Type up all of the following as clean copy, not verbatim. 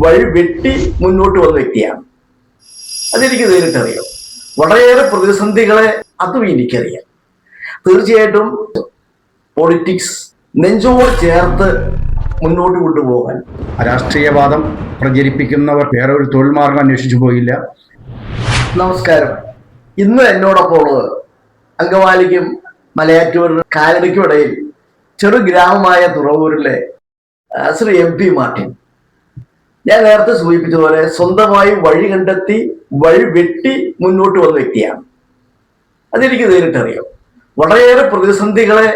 വഴി വെട്ടി മുന്നോട്ട് വന്ന വ്യക്തിയാണ്. അതെനിക്ക് നേരിട്ടറിയാം. വളരെയേറെ പ്രതിസന്ധികളെ അതും എനിക്കറിയാം. തീർച്ചയായിട്ടും പൊളിറ്റിക്സ് നെഞ്ചോട് ചേർത്ത് മുന്നോട്ട് കൊണ്ടുപോകാൻ രാഷ്ട്രീയവാദം പ്രചരിപ്പിക്കുന്നവർ വേറെ ഒരു തൊഴിൽ മാർഗം അന്വേഷിച്ചു പോയില്ല. നമസ്കാരം. ഇന്ന് എന്നോടൊപ്പം ഉള്ളത് അങ്കമാലിക്കും മലയാറ്റൂരിനും കാലടിക്കും ഇടയിൽ ചെറു ഗ്രാമമായ തുറവൂരിലെ ശ്രീ MP മാർട്ടിൻ. ഞാൻ നേരത്തെ സൂചിപ്പിച്ചതുപോലെ സ്വന്തമായി വഴി കണ്ടെത്തി വഴി വെട്ടി മുന്നോട്ട് വന്ന വ്യക്തിയാണ്. അതെനിക്ക് നേരിട്ടറിയാം. വളരെയേറെ പ്രതിസന്ധികളെ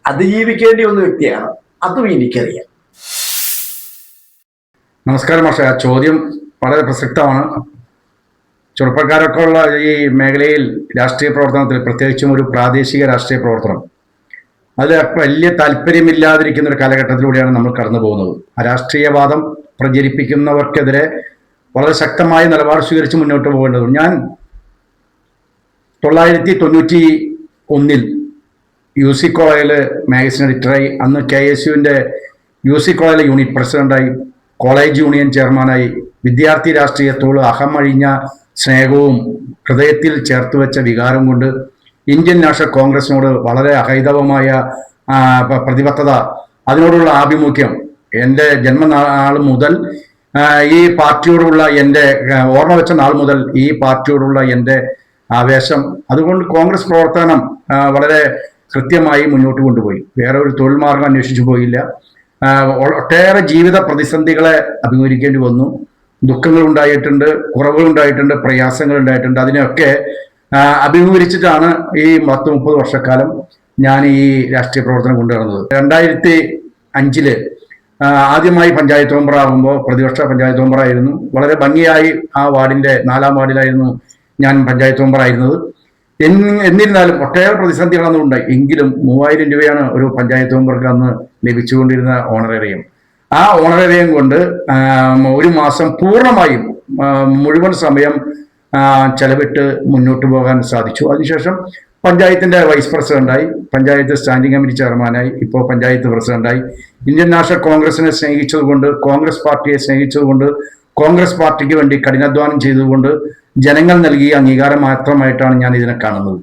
അതിജീവിക്കേണ്ടി വന്ന വ്യക്തിയാണ്. അതും എനിക്കറിയാം. നമസ്കാരം മാഷേ. ആ ചോദ്യം വളരെ പ്രസക്തമാണ്. ചെറുപ്പക്കാരൊക്കെ ഉള്ള ഈ മേഖലയിൽ രാഷ്ട്രീയ പ്രവർത്തനത്തിൽ, പ്രത്യേകിച്ചും ഒരു പ്രാദേശിക രാഷ്ട്രീയ പ്രവർത്തനം, അതിൽ വലിയ താല്പര്യമില്ലാതിരിക്കുന്ന ഒരു കാലഘട്ടത്തിലൂടെയാണ് നമ്മൾ കടന്നു പോകുന്നത്. ആ രാഷ്ട്രീയവാദം പ്രചരിപ്പിക്കുന്നവർക്കെതിരെ വളരെ ശക്തമായ നിലപാട് സ്വീകരിച്ച് മുന്നോട്ട് പോകേണ്ടത്. ഞാൻ 1991 UC കോളേജിൽ മാഗസിൻ എഡിറ്ററായി, അന്ന് KSUവിൻ്റെ UC കോളേജിലെ യൂണിറ്റ് പ്രസിഡന്റായി, കോളേജ് യൂണിയൻ ചെയർമാനായി, വിദ്യാർത്ഥി രാഷ്ട്രീയത്തോട് അഹമഴിഞ്ഞ സ്നേഹവും ഹൃദയത്തിൽ ചേർത്ത് വെച്ച വികാരം കൊണ്ട് ഇന്ത്യൻ നാഷണൽ കോൺഗ്രസിനോട് വളരെ അഹൈതവമായ പ്രതിബദ്ധത, അതിനോടുള്ള ആഭിമുഖ്യം, എൻ്റെ ജന്മനാൾ മുതൽ ഈ പാർട്ടിയോടുള്ള എൻ്റെ ഓർമ്മ വെച്ച നാൾ മുതൽ ഈ പാർട്ടിയോടുള്ള എൻ്റെ ആവേശം, അതുകൊണ്ട് കോൺഗ്രസ് പ്രവർത്തനം വളരെ കൃത്യമായി മുന്നോട്ട് കൊണ്ടുപോയി. വേറെ ഒരു തൊഴിൽ മാർഗം അന്വേഷിച്ചു പോയില്ല. ഒട്ടേറെ ജീവിത പ്രതിസന്ധികളെ അഭിമുഖീകരിക്കേണ്ടി വന്നു. ദുഃഖങ്ങൾ ഉണ്ടായിട്ടുണ്ട്, കുറവുകൾ ഉണ്ടായിട്ടുണ്ട്, പ്രയാസങ്ങൾ ഉണ്ടായിട്ടുണ്ട്. അതിനെയൊക്കെ അഭിമുഖീകരിച്ചിട്ടാണ് ഈ 30 വർഷക്കാലം ഞാൻ ഈ രാഷ്ട്രീയ പ്രവർത്തനം കൊണ്ടുവരുന്നത്. 2005 ആദ്യമായി പഞ്ചായത്ത് മെമ്പർ ആകുമ്പോൾ പ്രതിപക്ഷ പഞ്ചായത്ത് മെമ്പറായിരുന്നു. വളരെ ഭംഗിയായി ആ വാർഡിൻ്റെ 4ാം വാർഡിലായിരുന്നു ഞാൻ പഞ്ചായത്ത് മെമ്പറായിരുന്നത്. എന്നിരുന്നാലും ഒട്ടേറെ പ്രതിസന്ധികളൊന്നും ഉണ്ടായി. എങ്കിലും 3000 രൂപയാണ് ഒരു പഞ്ചായത്ത് മെമ്പർക്ക് അന്ന് ലഭിച്ചുകൊണ്ടിരുന്ന ഓണറേറിയം. ആ ഓണറേറിയം കൊണ്ട് ഒരു മാസം പൂർണ്ണമായും മുഴുവൻ സമയം ചെലവിട്ട് മുന്നോട്ട് പോകാൻ സാധിച്ചു. അതിനുശേഷം പഞ്ചായത്തിൻ്റെ വൈസ് പ്രസിഡന്റായി, പഞ്ചായത്ത് സ്റ്റാൻഡിംഗ് കമ്മിറ്റി ചെയർമാനായി, ഇപ്പോൾ പഞ്ചായത്ത് പ്രസിഡന്റായി. ഇന്ത്യൻ നാഷണൽ കോൺഗ്രസിനെ സ്നേഹിച്ചതുകൊണ്ട്, കോൺഗ്രസ് പാർട്ടിയെ സ്നേഹിച്ചതുകൊണ്ട്, കോൺഗ്രസ് പാർട്ടിക്ക് വേണ്ടി കഠിനാധ്വാനം ചെയ്തുകൊണ്ട് ജനങ്ങൾ നൽകിയ അംഗീകാരം മാത്രമായിട്ടാണ് ഞാൻ ഇതിനെ കാണുന്നത്.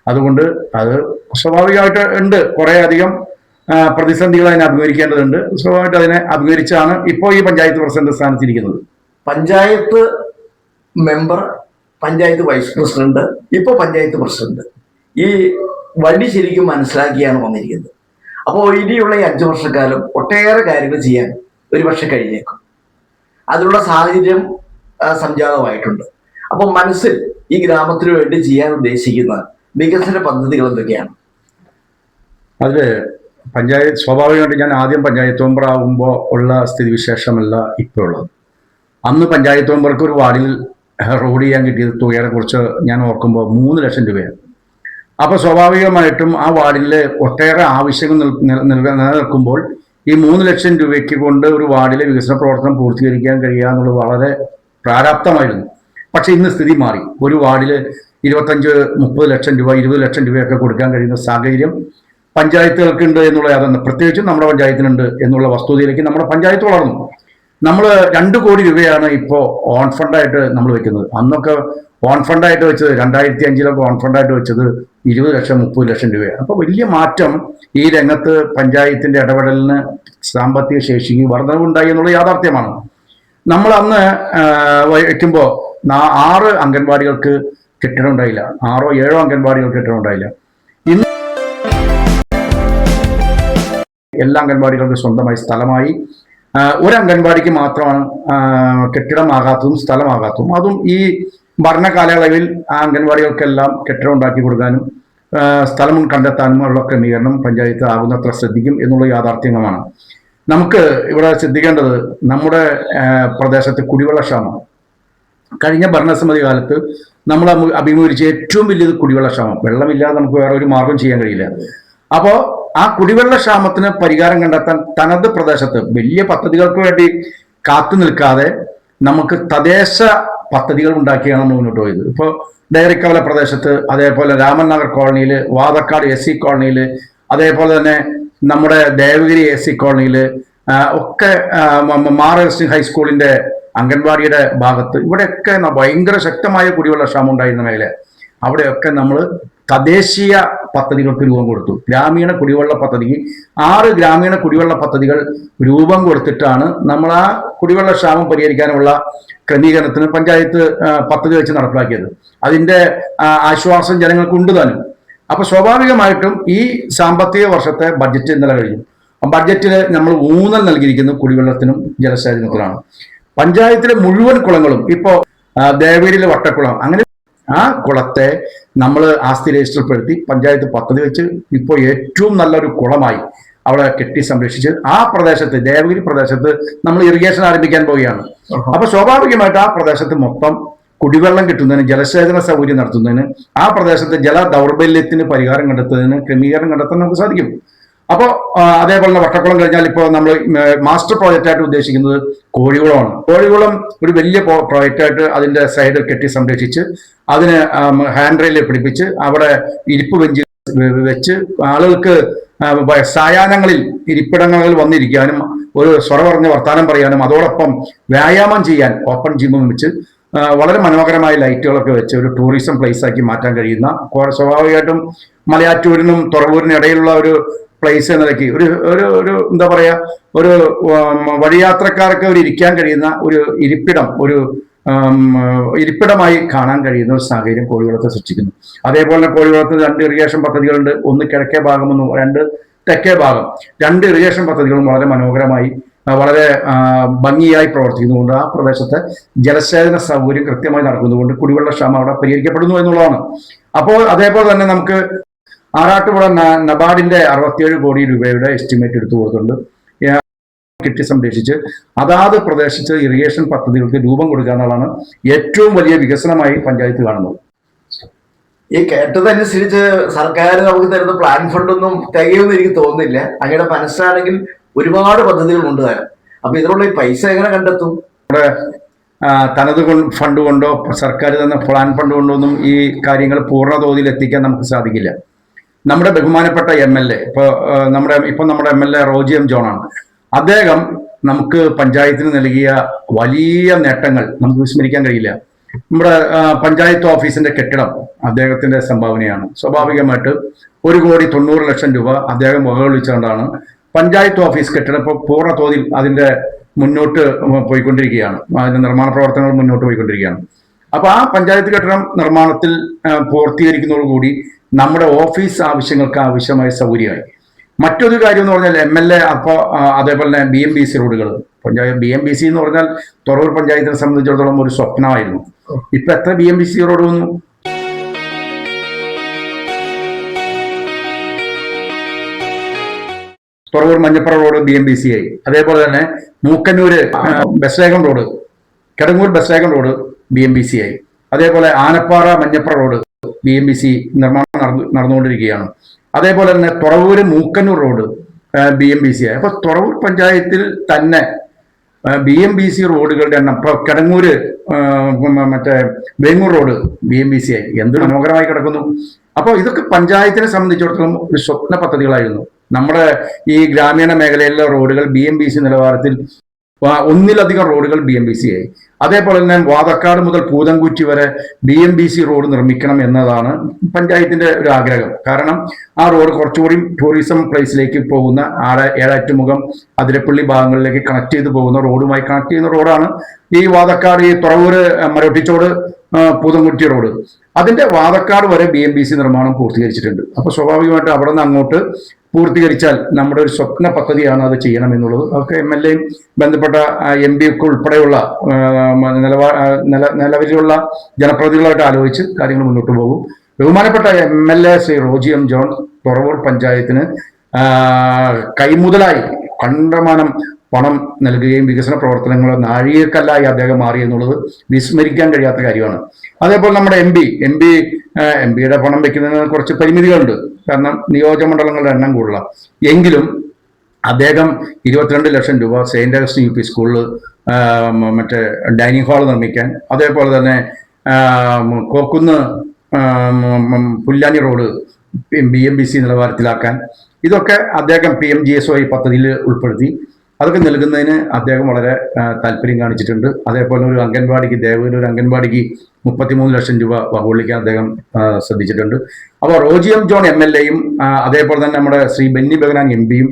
അതുകൊണ്ട് അത് സ്വാഭാവികമായിട്ട് ഉണ്ട്, കുറേ അധികം പ്രതിസന്ധികൾ അതിനെ അഭിമുഖീകരിക്കേണ്ടതുണ്ട്. സ്വാഭാവികമായിട്ട് അതിനെ അഭിമുഖീകരിച്ചാണ് ഇപ്പോൾ ഈ പഞ്ചായത്ത് പ്രസിഡന്റ് സ്ഥാനത്തിരിക്കുന്നത്. Panchayat member, panchayat vice president, ഇപ്പോൾ പഞ്ചായത്ത് പ്രസിഡന്റ്. ഈ വഴി ശരിക്കും മനസ്സിലാക്കിയാണ് വന്നിരിക്കുന്നത്. അപ്പോൾ ഇനിയുള്ള ഈ 5 വർഷക്കാലം ഒട്ടേറെ കാര്യങ്ങൾ ചെയ്യാൻ ഒരുപക്ഷെ കഴിഞ്ഞേക്കും. അതിനുള്ള സാഹചര്യം സംജാതമായിട്ടുണ്ട്. അപ്പോൾ മനസ്സിൽ ഈ ഗ്രാമത്തിന് വേണ്ടി ചെയ്യാൻ ഉദ്ദേശിക്കുന്ന വികസന പദ്ധതികൾ എന്തൊക്കെയാണ്? അത് പഞ്ചായത്ത് സ്വാഭാവികമായിട്ട് ഞാൻ ആദ്യം പഞ്ചായത്ത് മെമ്പർ ആകുമ്പോൾ ഉള്ള സ്ഥിതിവിശേഷമല്ല ഇപ്പോൾ ഉള്ളത്. അന്ന് പഞ്ചായത്ത് മെമ്പർക്ക് ഒരു വാർഡിൽ റോഡ് ചെയ്യാൻ കിട്ടിയത് തുകയെ കുറിച്ച് ഞാൻ ഓർക്കുമ്പോൾ 3 ലക്ഷം രൂപയാണ്. അപ്പോൾ സ്വാഭാവികമായിട്ടും ആ വാർഡിൽ ഒട്ടേറെ ആവശ്യങ്ങൾ നിലനിൽക്കുമ്പോൾ ഈ 3 ലക്ഷം രൂപയ്ക്ക് കൊണ്ട് ഒരു വാർഡിലെ വികസന പ്രവർത്തനം പൂർത്തീകരിക്കാൻ കഴിയുക എന്നുള്ളത് വളരെ പ്രാരാബ്ധമായിരുന്നു. പക്ഷെ ഇന്ന് സ്ഥിതി മാറി. ഒരു വാർഡിൽ 25-30 ലക്ഷം രൂപ, 20 ലക്ഷം രൂപയൊക്കെ കൊടുക്കാൻ കഴിയുന്ന സാഹചര്യം പഞ്ചായത്തുകൾക്കുണ്ട് എന്നുള്ള യാതൊന്ന്, പ്രത്യേകിച്ചും നമ്മുടെ പഞ്ചായത്തിനുണ്ട് എന്നുള്ള വസ്തുതയിലേക്ക് നമ്മുടെ പഞ്ചായത്ത് വളർന്നു. നമ്മൾ 2 കോടി രൂപയാണ് ഇപ്പോൾ ഓൺ ഫണ്ടായിട്ട് നമ്മൾ വെക്കുന്നത്. അന്നൊക്കെ ഓൺ ഫണ്ടായിട്ട് വെച്ചത് 2005 ഓൺ ഫണ്ടായിട്ട് വെച്ചത് 20 ലക്ഷം 30 ലക്ഷം രൂപയാണ്. അപ്പോൾ വലിയ മാറ്റം ഈ രംഗത്ത് പഞ്ചായത്തിൻ്റെ ഇടപെടലിന്, സാമ്പത്തിക ശേഷിക്ക് വർധനവുണ്ടായി എന്നുള്ള യാഥാർത്ഥ്യമാണ്. നമ്മൾ അന്ന് വയ്ക്കുമ്പോൾ 6 അംഗൻവാടികൾക്ക് കെട്ടിടം ഉണ്ടായില്ല, 6-7 അംഗൻവാടികൾക്ക് കെട്ടിടം ഉണ്ടായില്ല. ഇന്ന് എല്ലാ അംഗൻവാടികൾക്കും സ്വന്തമായി സ്ഥലമായി. ഒരു അംഗൻവാടിക്ക് മാത്രമാണ് കെട്ടിടമാകാത്തതും സ്ഥലമാകാത്തതും. അതും ഈ ഭരണകാലയളവിൽ ആ അംഗൻവാടികൾക്കെല്ലാം കെട്ടിടം ഉണ്ടാക്കി കൊടുക്കാനും സ്ഥലം കണ്ടെത്താനും ഉള്ള ക്രമീകരണം പഞ്ചായത്ത് ആകുന്നത്ര ശ്രദ്ധിക്കും എന്നുള്ള യാഥാർത്ഥ്യമാണ്. നമുക്ക് ഇവിടെ ശ്രദ്ധിക്കേണ്ടത് നമ്മുടെ പ്രദേശത്ത് കുടിവെള്ളക്ഷാമം. കഴിഞ്ഞ ഭരണസമിതി കാലത്ത് നമ്മൾ അഭിമുഖീകരിച്ച ഏറ്റവും വലിയത് കുടിവെള്ളക്ഷാമം. വെള്ളമില്ലാതെ നമുക്ക് വേറെ ഒരു മാർഗം ചെയ്യാൻ കഴിയില്ല. അപ്പോൾ ആ കുടിവെള്ളക്ഷാമത്തിന് പരിഹാരം കണ്ടെത്താൻ തനത് പ്രദേശത്ത് വലിയ പദ്ധതികൾക്ക് വേണ്ടി കാത്തു നിൽക്കാതെ നമുക്ക് തദ്ദേശ പദ്ധതികൾ ഉണ്ടാക്കിയാണ് നമ്മൾ മുന്നോട്ട് പോയത്. ഇപ്പോൾ ഡയറിക്കവല പ്രദേശത്ത്, അതേപോലെ രാമൻ നഗർ കോളനിയിൽ, വാതക്കാട് SC കോളനിയിൽ, അതേപോലെ തന്നെ നമ്മുടെ ദേവഗിരി SC കോളനിയിൽ, ഒക്കെ മാർ നഴ്സിംഗ് ഹൈസ്കൂളിന്റെ അംഗൻവാടിയുടെ ഭാഗത്ത് ഇവിടെയൊക്കെ ഭയങ്കര ശക്തമായ കുടിവെള്ള ക്ഷാമം ഉണ്ടായിരുന്ന മേഖല. അവിടെയൊക്കെ നമ്മൾ തദ്ദേശീയ പദ്ധതികൾക്ക് രൂപം കൊടുത്തു. ഗ്രാമീണ കുടിവെള്ള പദ്ധതിക്ക് 6 ഗ്രാമീണ കുടിവെള്ള പദ്ധതികൾ രൂപം കൊടുത്തിട്ടാണ് നമ്മൾ ആ കുടിവെള്ള ക്ഷാമം പരിഹരിക്കാനുള്ള ക്രമീകരണത്തിന് പഞ്ചായത്ത് പദ്ധതി വെച്ച് നടപ്പിലാക്കിയത്. അതിന്റെ ആശ്വാസം ജനങ്ങൾക്കുണ്ട് താനും. അപ്പൊ സ്വാഭാവികമായിട്ടും ഈ സാമ്പത്തിക വർഷത്തെ ബഡ്ജറ്റ് ഇന്നലെ കഴിഞ്ഞു. ബഡ്ജറ്റിൽ നമ്മൾ ഊന്നൽ നൽകിയിരിക്കുന്നത് കുടിവെള്ളത്തിനും ജലസേചനത്തിനാണ്. പഞ്ചായത്തിലെ മുഴുവൻ കുളങ്ങളും ഇപ്പോ ദേവീരിലെ വട്ടക്കുളം, അങ്ങനെ ആ കുളത്തെ നമ്മൾ ആസ്തി രജിസ്റ്ററിൽപ്പെടുത്തി പഞ്ചായത്ത് പദ്ധതി വെച്ച് ഇപ്പോൾ ഏറ്റവും നല്ലൊരു കുളമായി അവിടെ കെട്ടി സംരക്ഷിച്ച് ആ പ്രദേശത്ത്, ദേവഗിരി പ്രദേശത്ത് നമ്മൾ ഇറിഗേഷൻ ആരംഭിക്കാൻ പോവുകയാണ്. അപ്പൊ സ്വാഭാവികമായിട്ട് ആ പ്രദേശത്ത് മൊത്തം കുടിവെള്ളം കിട്ടുന്നതിന്, ജലസേചന സൗകര്യം നടത്തുന്നതിന്, ആ പ്രദേശത്തെ ജല ദൗർബല്യത്തിന് പരിഹാരം കണ്ടെത്തുന്നതിന്, ക്രമീകരണം കണ്ടെത്താൻ നമുക്ക് സാധിക്കും. അപ്പോൾ അതേപോലെ വട്ടക്കുളം കഴിഞ്ഞാൽ ഇപ്പോൾ നമ്മൾ മാസ്റ്റർ പ്രോജക്റ്റായിട്ട് ഉദ്ദേശിക്കുന്നത് കോഴികുളമാണ്. കോഴികുളം ഒരു വലിയ പ്രോജക്റ്റായിട്ട് അതിന്റെ സൈഡ് കെട്ടി സംരക്ഷിച്ച് അതിന് ഹാൻഡ് റെയിൽ പിടിപ്പിച്ച് അവിടെ ഇരിപ്പ് ബെഞ്ച് വെച്ച് ആളുകൾക്ക് സായാഹ്നങ്ങളിൽ ഇരിപ്പിടങ്ങളിൽ വന്നിരിക്കാനും ഒരു സ്വറ പറഞ്ഞ് വർത്താനം പറയാനും അതോടൊപ്പം വ്യായാമം ചെയ്യാൻ ഓപ്പൺ ജിമ്മും വെച്ച് വളരെ മനോഹരമായ ലൈറ്റുകളൊക്കെ വെച്ച് ഒരു ടൂറിസം പ്ലേസ് ആക്കി മാറ്റാൻ കഴിയുന്ന, സ്വാഭാവികമായിട്ടും മലയാറ്റൂരിനും തുറവൂരിനും ഇടയിലുള്ള ഒരു പ്ലേസ് എന്ന നിലയ്ക്ക് ഒരു ഒരു ഒരു എന്താ പറയാ, ഒരു വഴിയാത്രക്കാർക്ക് ഒരു ഇരിക്കാൻ കഴിയുന്ന ഒരു ഇരിപ്പിടം, ഒരു ഇരിപ്പിടമായി കാണാൻ കഴിയുന്ന ഒരു സാഹചര്യം കോഴികുളത്തെ സൃഷ്ടിക്കുന്നു. അതേപോലെ കോഴികുളത്ത് 2 ഇറിഗേഷൻ പദ്ധതികളുണ്ട്. ഒന്ന് കിഴക്കേ ഭാഗം, 2 തെക്കേ ഭാഗം. 2 ഇറിഗേഷൻ പദ്ധതികളും വളരെ മനോഹരമായി വളരെ ഭംഗിയായി പ്രവർത്തിക്കുന്നതുകൊണ്ട് ആ പ്രദേശത്തെ ജലസേചന സൗകര്യം കൃത്യമായി നടക്കുന്നതുകൊണ്ട് കുടിവെള്ള ക്ഷാമം അവിടെ പരിഹരിക്കപ്പെടുന്നു എന്നുള്ളതാണ്. അപ്പോൾ അതേപോലെ തന്നെ നമുക്ക് ആറാട്ടുപുഴ നബാർഡിന്റെ 67 കോടി രൂപയുടെ എസ്റ്റിമേറ്റ് എടുത്തു കൊടുത്തുകൊണ്ട് കെട്ടി സംരക്ഷിച്ച് അതാത് പ്രദേശത്ത് ഇറിഗേഷൻ പദ്ധതികൾക്ക് രൂപം കൊടുക്കുക എന്നുള്ളതാണ് ഏറ്റവും വലിയ വികസനമായി പഞ്ചായത്ത് കാണുന്നത്. ഈ കേട്ടതനുസരിച്ച് സർക്കാർ നമുക്ക് തരുന്ന പ്ലാൻ ഫണ്ടൊന്നും തികയുമെന്ന് എനിക്ക് തോന്നുന്നില്ല. അങ്ങയുടെ മനസ്സിലാണെങ്കിൽ ഒരുപാട് പദ്ധതികൾ കൊണ്ടുവരാം. അപ്പൊ ഇതിനുള്ള ഈ പൈസ എങ്ങനെ കണ്ടെത്തും? നമ്മുടെ തനത് ഫണ്ട് കൊണ്ടോ സർക്കാർ തന്ന പ്ലാൻ ഫണ്ട് കൊണ്ടോ ഒന്നും ഈ കാര്യങ്ങൾ പൂർണ്ണ തോതിൽ എത്തിക്കാൻ നമുക്ക് സാധിക്കില്ല. നമ്മുടെ ബഹുമാനപ്പെട്ട MLA നമ്മുടെ MLA റോജി എം ജോണാണ്. അദ്ദേഹം നമുക്ക് പഞ്ചായത്തിന് നൽകിയ വലിയ നേട്ടങ്ങൾ നമുക്ക് വിസ്മരിക്കാൻ കഴിയില്ല. നമ്മുടെ പഞ്ചായത്ത് ഓഫീസിന്റെ കെട്ടിടം അദ്ദേഹത്തിന്റെ സംഭാവനയാണ്. സ്വാഭാവികമായിട്ട് 1,90,00,000 രൂപ അദ്ദേഹം വകകൊള്ളിച്ചുകൊണ്ടാണ് പഞ്ചായത്ത് ഓഫീസ് കെട്ടിടം ഇപ്പോൾ പൂർണ്ണ തോതിൽ അതിന്റെ മുന്നോട്ട് പോയിക്കൊണ്ടിരിക്കുകയാണ്. അതിന്റെ നിർമ്മാണ പ്രവർത്തനങ്ങൾ മുന്നോട്ട് പോയിക്കൊണ്ടിരിക്കുകയാണ്. അപ്പൊ ആ പഞ്ചായത്ത് കെട്ടിടം നിർമ്മാണത്തിൽ പൂർത്തീകരിക്കുന്നതോടുകൂടി നമ്മുടെ ഓഫീസ് ആവശ്യങ്ങൾക്ക് ആവശ്യമായ സൗകര്യമായി. മറ്റൊരു കാര്യം എന്ന് പറഞ്ഞാൽ MLA അപ്പോൾ അതേപോലെ തന്നെ BMBC റോഡുകൾ, BMBC എന്ന് പറഞ്ഞാൽ തുറവൂർ പഞ്ചായത്തിനെ സംബന്ധിച്ചിടത്തോളം ഒരു സ്വപ്നമായിരുന്നു. ഇപ്പൊ എത്ര BMBC റോഡ് വന്നു? തുറവൂർ മഞ്ഞപ്പുറ റോഡ് BMBC ആയി. അതേപോലെ തന്നെ മൂക്കന്നൂര് ബസ് വേഗം റോഡ്, കിടങ്ങൂർ ബസ് വേഗം റോഡ് BMBC ആയി. അതേപോലെ ആനപ്പാറ മഞ്ഞപ്പുറ റോഡ് BMBC നിർമ്മാണം നടന്നുകൊണ്ടിരിക്കുകയാണ്. അതേപോലെ തന്നെ തുറവൂര് മൂക്കന്നൂർ റോഡ് BMBC ആയി. അപ്പൊ തുറവൂർ പഞ്ചായത്തിൽ തന്നെ BMBC റോഡുകളുടെ എണ്ണം ഇപ്പൊ കിടങ്ങൂര് മറ്റേ വേങ്ങൂർ റോഡ് BMBC ആയി. എന്ത് മനോഹരമായി കിടക്കുന്നു. അപ്പോൾ ഇതൊക്കെ പഞ്ചായത്തിനെ സംബന്ധിച്ചിടത്തോളം ഒരു സ്വപ്ന പദ്ധതികളായിരുന്നു. നമ്മുടെ ഈ ഗ്രാമീണ മേഖലയിലെ റോഡുകൾ BMBC നിലവാരത്തിൽ ഒന്നിലധികം റോഡുകൾ BMBC ആയി. അതേപോലെ തന്നെ വാതക്കാട് മുതൽ പൂതൻകുറ്റി വരെ BMBC റോഡ് നിർമ്മിക്കണം എന്നതാണ് പഞ്ചായത്തിന്റെ ഒരു ആഗ്രഹം. കാരണം ആ റോഡ് കുറച്ചുകൂടി ടൂറിസം പ്ലേസിലേക്ക് പോകുന്ന ഏഴാറ്റുമുഖം അതിരപ്പള്ളി ഭാഗങ്ങളിലേക്ക് കണക്ട് ചെയ്ത് പോകുന്ന റോഡുമായി കണക്ട് ചെയ്യുന്ന റോഡാണ് ഈ വാതക്കാട്, ഈ തുറവൂര് മരൊട്ടിച്ചോട് പൂതൻകുറ്റി റോഡ്. അതിന്റെ വാതക്കാട് വരെ BMBC നിർമ്മാണം പൂർത്തീകരിച്ചിട്ടുണ്ട്. അപ്പൊ സ്വാഭാവികമായിട്ട് അവിടെ നിന്ന് അങ്ങോട്ട് പൂർത്തീകരിച്ചാൽ നമ്മുടെ ഒരു സ്വപ്ന പദ്ധതിയാണ് അത് ചെയ്യണം എന്നുള്ളത്. അതൊക്കെ MLAയും ബന്ധപ്പെട്ട MP ഒക്കെ ഉൾപ്പെടെയുള്ള നിലവിലുള്ള ജനപ്രതിനിധികളായിട്ട് ആലോചിച്ച് കാര്യങ്ങൾ മുന്നോട്ട് പോകും. ബഹുമാനപ്പെട്ട MLA Shri Roji M John Thuravoor പഞ്ചായത്തിന് കൈമുതലായി കണ്ടമാനം പണം നൽകുകയും വികസന പ്രവർത്തനങ്ങൾ നാഴികക്കല്ലായി അദ്ദേഹം മാറി എന്നുള്ളത് വിസ്മരിക്കാൻ കഴിയാത്ത കാര്യമാണ്. അതേപോലെ നമ്മുടെ MPയുടെ പണം വെക്കുന്നതിന് കുറച്ച് പരിമിതികളുണ്ട്. കാരണം നിയോജകമണ്ഡലങ്ങളുടെ എണ്ണം കൂടുതല. എങ്കിലും അദ്ദേഹം 22 ലക്ഷം രൂപ സെയിന്റ് അഗസ്റ്റിൻ UP സ്കൂളിൽ മറ്റേ ഡൈനിങ് ഹാൾ നിർമ്മിക്കാൻ, അതേപോലെ തന്നെ കോക്കുന്ന് പുല്ലാനി റോഡ് BMBC നിലവാരത്തിലാക്കാൻ, ഇതൊക്കെ അദ്ദേഹം PMGSY പദ്ധതിയിൽ ഉൾപ്പെടുത്തി. അതൊക്കെ നൽകുന്നതിന് അദ്ദേഹം വളരെ താല്പര്യം കാണിച്ചിട്ടുണ്ട്. അതേപോലെ ഒരു അംഗൻവാടിക്ക്, ദേവൂരിൽ ഒരു അംഗൻവാടിക്ക് 33 ലക്ഷം രൂപ വകകൊള്ളിക്കാൻ അദ്ദേഹം ശ്രദ്ധിച്ചിട്ടുണ്ട്. അപ്പോൾ റോജി എം ജോൺ MLA യും അതേപോലെ തന്നെ നമ്മുടെ ശ്രീ ബെന്നി ബെഹനാൻ MP യും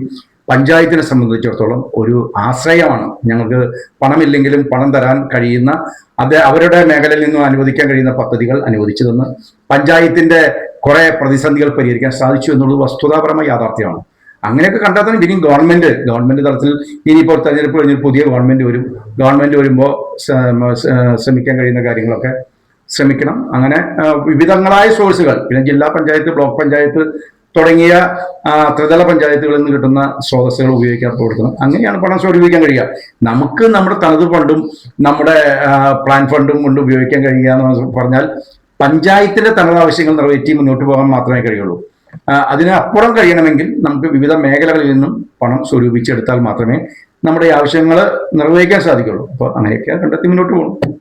പഞ്ചായത്തിനെ സംബന്ധിച്ചിടത്തോളം ഒരു ആശ്രയമാണ്. ഞങ്ങൾക്ക് പണമില്ലെങ്കിലും പണം തരാൻ കഴിയുന്ന, അവരുടെ മേഖലയിൽ നിന്നും അനുവദിക്കാൻ കഴിയുന്ന പദ്ധതികൾ അനുവദിച്ചു തന്ന് പഞ്ചായത്തിന്റെ കുറെ പ്രതിസന്ധികൾ പരിഹരിക്കാൻ സാധിച്ചു എന്നുള്ളത് വസ്തുതാപരമായ യാഥാർത്ഥ്യമാണ്. അങ്ങനെയൊക്കെ കണ്ടാൽ തന്നെ ഇനിയും ഗവൺമെന്റ് തലത്തിൽ ഇനിയിപ്പോൾ തെരഞ്ഞെടുപ്പ് കഴിഞ്ഞ് പുതിയ ഗവൺമെന്റ് വരും. ഗവൺമെന്റ് വരുമ്പോൾ ശ്രമിക്കാൻ കഴിയുന്ന കാര്യങ്ങളൊക്കെ ശ്രമിക്കണം. അങ്ങനെ വിവിധങ്ങളായ സോഴ്സുകൾ, പിന്നെ ജില്ലാ പഞ്ചായത്ത്, ബ്ലോക്ക് പഞ്ചായത്ത് തുടങ്ങിയ ത്രിതല പഞ്ചായത്തുകളിൽ നിന്ന് കിട്ടുന്ന സ്രോതസ്സുകൾ ഉപയോഗിക്കാൻ കൊടുക്കണം. അങ്ങനെയാണ് പണം സ്വരൂപിക്കാൻ കഴിയുക. നമുക്ക് നമ്മുടെ തനത് ഫണ്ടും നമ്മുടെ പ്ലാൻ ഫണ്ടും കൊണ്ട് ഉപയോഗിക്കാൻ കഴിയുക എന്ന് പറഞ്ഞാൽ പഞ്ചായത്തിന്റെ തനത് ആവശ്യങ്ങൾ നിറവേറ്റി മുന്നോട്ട് പോകാൻ മാത്രമേ കഴിയുള്ളൂ. അതിനപ്പുറം കഴിയണമെങ്കിൽ നമുക്ക് വിവിധ മേഖലകളിൽ നിന്നും പണം സ്വരൂപിച്ചെടുത്താൽ മാത്രമേ നമ്മുടെ ആവശ്യങ്ങൾ നിർവഹിക്കാൻ സാധിക്കുള്ളൂ. അപ്പോൾ അങ്ങനെയൊക്കെ കണ്ടെത്തി മുന്നോട്ട് പോകണം.